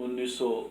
1900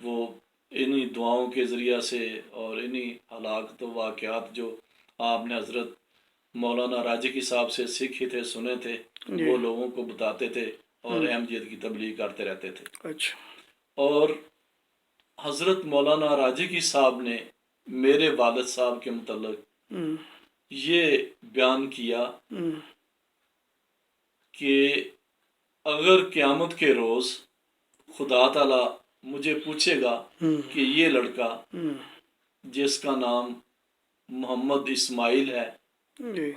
وہ انہی دعاؤں کے ذریعہ سے اور انہی حالات و واقعات جو آپ نے حضرت مولانا راجقی صاحب سے سیکھی تھے، سنے تھے، جی وہ لوگوں کو بتاتے تھے اور احمدیت کی تبلیغ کرتے رہتے تھے۔ اچھا اور حضرت مولانا راجقی صاحب نے میرے والد صاحب کے متعلق ہم، یہ بیان کیا ہم، کہ اگر قیامت کے روز خدا تعالیٰ مجھے پوچھے گا ہم، کہ یہ لڑکا ہم، جس کا نام محمد اسماعیل ہے، جی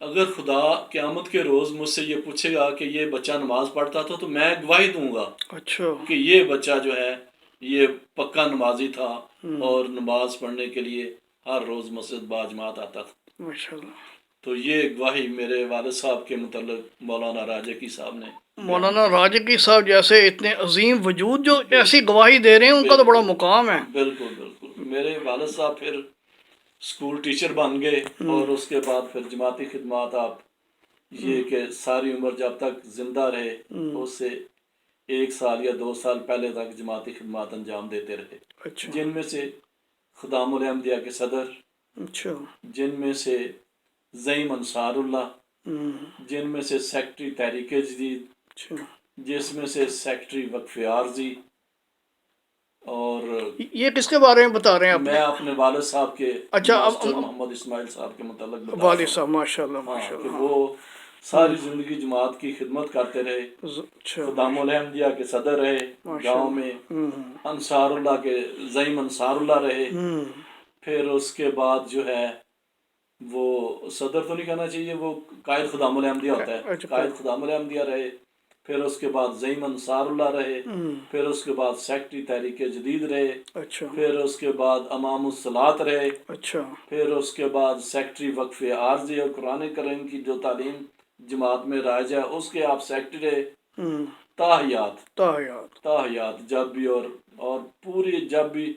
اگر خدا قیامت کے روز مجھ سے یہ پوچھے گا کہ یہ بچہ نماز پڑھتا تھا، تو میں گواہی دوں گا اچھا کہ یہ بچہ جو ہے یہ پکا نمازی تھا ہم، اور نماز پڑھنے کے لیے ہر روز مسجد باجماعت آتا تھا۔ ماشاء اللہ۔ تو یہ گواہی میرے والد صاحب کے متعلق مولانا راجقی صاحب نے مولانا راجقی صاحب جیسے اتنے عظیم وجود جو ایسی گواہی دے رہے ہیں، ان کا تو بڑا مقام ہے۔ بالکل بالکل۔ میرے والد صاحب پھر اسکول ٹیچر بن گئے اور اس کے بعد پھر جماعتی خدمات، آپ یہ کہ ساری عمر جب تک زندہ رہے اس سے 1 سال یا 2 سال پہلے تک جماعتی خدمات انجام دیتے رہے، اچھا جن میں سے خدام الاحمدیہ کے صدر، اچھا جن میں سے زعیم انصار اللہ، ہم، جن میں سے سیکٹری تحریک جدید، اچھا جس میں سے سیکٹری وقف عارضی، اور یہ کس کے بارے میں بتا رہے ہیں آپ؟ میں اپنے والد صاحب کے اچھا ماسٹر محمد اسماعیل صاحب کے متعلق بتا رہا والد ہوں۔ صاحب ماشاء اللہ ہاں ماشاء کہ اللہ، وہ ساری زندگی جماعت کی خدمت کرتے رہے، اچھا خدام الاحمدیہ کے صدر رہے ماشاء گاؤں اللہ، میں، ہم، انصار اللہ کے زعیم انصار اللہ رہے، ہم، پھر اس کے بعد جو ہے وہ صدر تو نہیں کہنا چاہیے، وہ قائد خدام الاحمدیہ ہوتا ہے، اچھا قائد خدام الاحمدیہ رہے، پھر اس کے بعد زعیم انصار اللہ رہے، ہم، پھر اس کے بعد سیکٹری تحریک جدید رہے، اچھا پھر اس کے بعد امام الصلاۃ رہے، اچھا پھر اس کے بعد سیکٹری وقف عارضی اور قرآن کریم کی جو تعلیم جماعت میں رائج ہے اس کے آپ سیکٹری رہے، ہم، تاحیات تاحیات جب بھی اور پوری جب بھی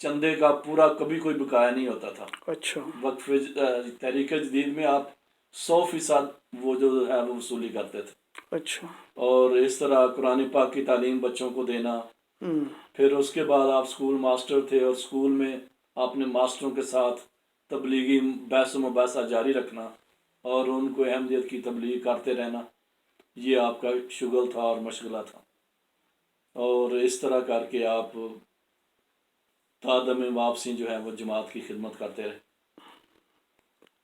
چندے کا پورا کبھی کوئی بقایا نہیں ہوتا تھا۔ اچھا وقف تحریک جدید میں آپ 100% وہ جو ہے وہ وصولی کرتے تھے، اچھا اور اس طرح قرآن پاک کی تعلیم بچوں کو دینا۔ ہم، پھر اس کے بعد آپ اسکول ماسٹر تھے اور اسکول میں اپنے ماسٹروں کے ساتھ تبلیغی بحث و مباحثہ جاری رکھنا اور ان کو احمدیت کی تبلیغ کرتے رہنا، یہ آپ کا شغل تھا اور مشغلہ تھا، اور اس طرح کر کے آپ تادم واپسی جو ہے وہ جماعت کی خدمت کرتے رہے۔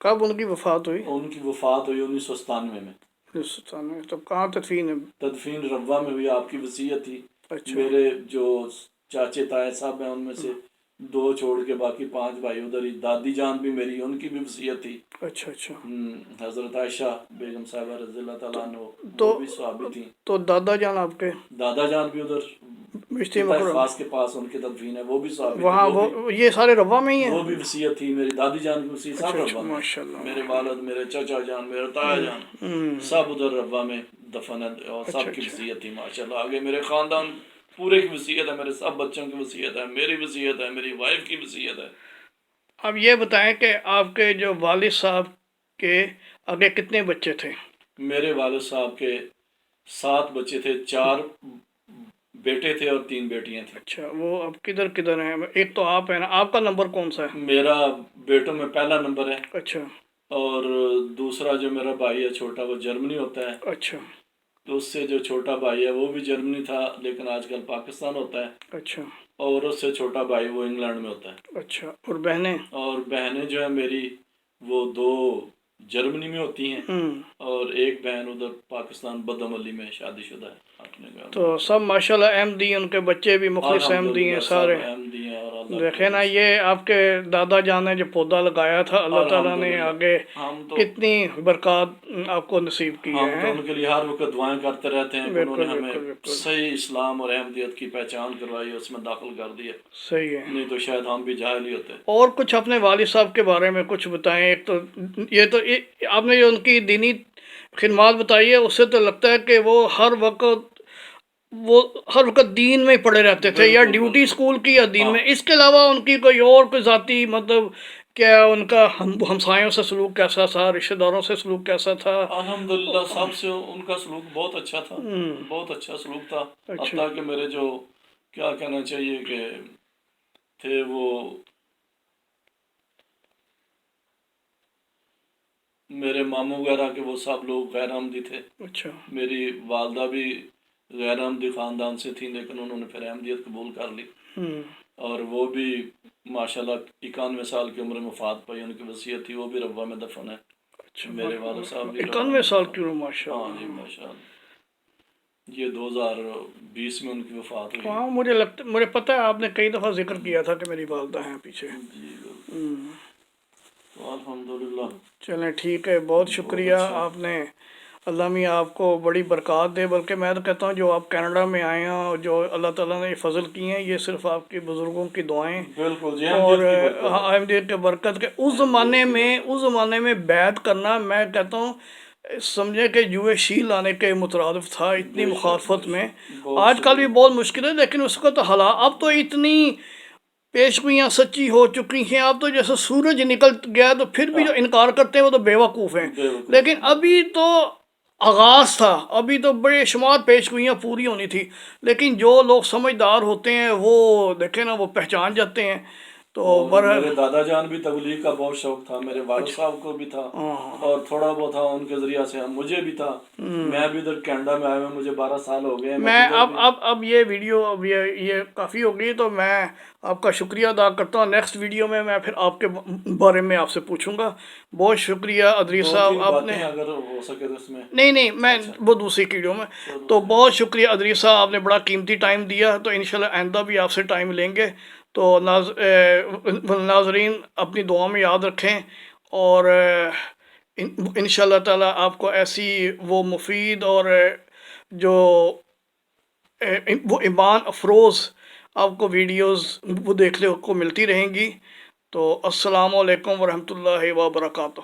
کب ان کی وفات ہوئی؟ ان کی وفات ہوئی 1997 میں۔ ہندوستان میں؟ تب کہاں تدفین ہے؟ تدفین روا میں ہوئی، آپ کی وصیت تھی۔ اچھا میرے جو چاچے تائے صاحب ہیں ان میں سے 2 چھوڑ کے باقی 5 بھائی ادھر ہی، دادی جان بھی میری، ان کی بھی وصیت تھی۔ اچھا اچھا حضرت عائشہ بیگم صاحبہ رضی اللہ تعالیٰ عنہ تو وہ بھی صحابی تھیں۔ تو دادا جان آپ کے دادا جان بھی ادھر بشتی پتہ مکرم خاص کے پاس ان کے تدفین ہے، وہ بھی صحابی تھے، وہاں، وہ بھی وہ یہ سارے روا میں ہی ہیں؟ وہ بھی وصیت تھی میری دادی جان کی وصیت، سب اچھا اچھا روا میں۔ ماشاء اللہ میرے والد، میرے چچا جان، میرے تایا جان، ہم، سب ادھر روا میں دفن ہے، اور اچھا سب کی اچھا وصیت تھی ماشاءاللہ۔ آگے میرے خاندان پورے کی وصیت ہے، میرے سب بچوں کی وصیت ہے، میری وصیت ہے، میری وائف کی وصیت ہے۔ اب یہ بتائیں کہ آپ کے جو والد صاحب کے آگے کتنے بچے تھے؟ میرے والد صاحب کے 7 بچے تھے، 4 بیٹے تھے اور 3 بیٹیاں تھیں۔ اچھا وہ اب کدھر کدھر ہیں؟ ایک تو آپ ہیں نا، آپ کا نمبر کون سا ہے؟ میرا بیٹوں میں پہلا نمبر ہے، اچھا اور دوسرا جو میرا بھائی ہے چھوٹا وہ جرمنی ہوتا ہے، اچھا تو اس سے جو چھوٹا بھائی ہے وہ بھی جرمنی تھا لیکن آج کل پاکستان ہوتا ہے، اچھا اور اس سے چھوٹا بھائی وہ انگلینڈ میں ہوتا ہے، اچھا اور بہنیں؟ اور بہنیں جو ہیں میری وہ 2 جرمنی میں ہوتی ہیں، ہم، اور ایک بہن ادھر پاکستان بدم علی میں شادی شدہ ہے اپنے گھر میں۔ تو سب ماشاءاللہ احمدی، ان کے بچے بھی مخلص احمدی ہیں الحمدللہ سارے؟ سب احمدی ہیں، اور اللہ دیکھیں نا، یہ آپ کے دادا جان نے جو پودا لگایا تھا، اللہ تعالیٰ نے الحمدللہ آگے ہم تو کتنی برکات آپ کو نصیب کی ہم تو ہے۔ ان کے لیے ہر وقت دعائیں کرتے رہتے ہیں کہ انہوں نے بالکل ہمیں بالکل بالکل صحیح اسلام اور احمدیت کی پہچان کروائی، اس میں داخل کر دیا، صحیح ہے۔ نہیں تو شاید ہم بھی جاہل ہی ہوتے۔ اور کچھ اپنے والد صاحب کے بارے میں کچھ بتائیں۔ ایک تو آپ نے جو ان کی دینی خدمات بتائی ہے، اس سے تو لگتا ہے کہ وہ ہر وقت دین میں پڑے رہتے تھے، یا بالکل ڈیوٹی بالکل اسکول کی یا دین ہاں، میں۔ اس کے علاوہ ان کی کوئی ذاتی مطلب کیا، ان کا ہمسایوں سے سلوک کیسا تھا، رشتہ داروں سے سلوک کیسا تھا؟ الحمدللہ سب سے ان کا سلوک بہت اچھا تھا، ہم، بہت اچھا سلوک تھا، اچھا حتیٰ کہ میرے جو کیا کہنا چاہیے کہ تھے وہ میرے ماموں وغیرہ کے، وہ سب لوگ غیر احمدی تھے. اچھا میری والدہ بھی غیر احمدی خاندان سے تھیں، لیکن انہوں نے پھر احمدیت قبول کر لی، ہوں اور وہ بھی ماشاءاللہ 91 سال کی عمر میں وفات پائی. ان کی وصیت تھی، وہ بھی ربوہ میں دفن ہے. اچھا میرے والد صاحب بھی ربوہ 91 میں سال دفن کی ہیں. عمر، ماشاء ہاں جی اللہ. ماشاءاللہ. یہ 2020 میں ان کی وفات ہوئی. ہاں مجھے پتہ ہے، آپ نے کئی دفعہ ذکر کیا تھا کہ میری والدہ ہیں پیچھے. جی بالکل. ہوں. تو الحمدللہ چلیں ٹھیک ہے، بہت شکریہ. اچھا. آپ نے، اللہ میاں آپ کو بڑی برکات دے. بلکہ میں تو کہتا ہوں جو آپ کینیڈا میں آئے ہیں اور جو اللہ تعالیٰ نے یہ فضل کی ہیں، یہ صرف آپ کے بزرگوں کی دعائیں بالکل جی، اور احمدیت کی برکت ہے. احمدیت کے برکت کے. اس زمانے میں بیعت کرنا، میں کہتا ہوں سمجھے کہ جوئے شیل لانے کے مترادف تھا، اتنی بے شک مخالفت میں. بہت آج کل بھی شکریہ. بہت مشکل ہے، لیکن اس کا تو حالات اب تو اتنی پیشگوئیاں سچی ہو چکی ہیں. اب تو جیسے سورج نکل گیا تو پھر بھی جو انکار کرتے ہیں وہ تو بیوقوف ہیں. بالکل. لیکن ابھی تو آغاز تھا، ابھی تو بڑے شمار پیشگوئیاں پوری ہونی تھی. لیکن جو لوگ سمجھدار ہوتے ہیں وہ دیکھیں نا، وہ پہچان جاتے ہیں. تو اور برحال میرے دادا جان بھی تبلیغ کا بہت شوق تھا، میرے والد صاحب کو بھی تھا، اور تھوڑا بہت تھا ان کے ذریعہ سے مجھے بھی تھا. میں بھی ادھر کینیڈا میں آیا ہوں، مجھے 12 سال ہو گئے ہیں. میں جدھر بھی اب یہ ویڈیو اب یہ کافی ہو گئی، تو میں آپ کا شکریہ ادا کرتا ہوں. نیکسٹ ویڈیو میں پھر آپ کے بارے میں آپ سے پوچھوں گا. بہت شکریہ ادریس 2-3 صاحب، آپ نے. باتیں اگر ہو سکے تو اس میں. نہیں میں وہ دوسری ویڈیو میں. تو بہت شکریہ ادریس صاحب، آپ نے بڑا قیمتی ٹائم دیا. تو انشاءاللہ آئندہ بھی آپ سے ٹائم لیں گے. تو ناظرین اپنی دعا میں یاد رکھیں، اور انشاءاللہ تعالیٰ آپ کو ایسی وہ مفید اور جو وہ ایمان افروز آپ کو ویڈیوز وہ دیکھنے کو ملتی رہیں گی. تو السلام علیکم ورحمۃ اللہ وبرکاتہ.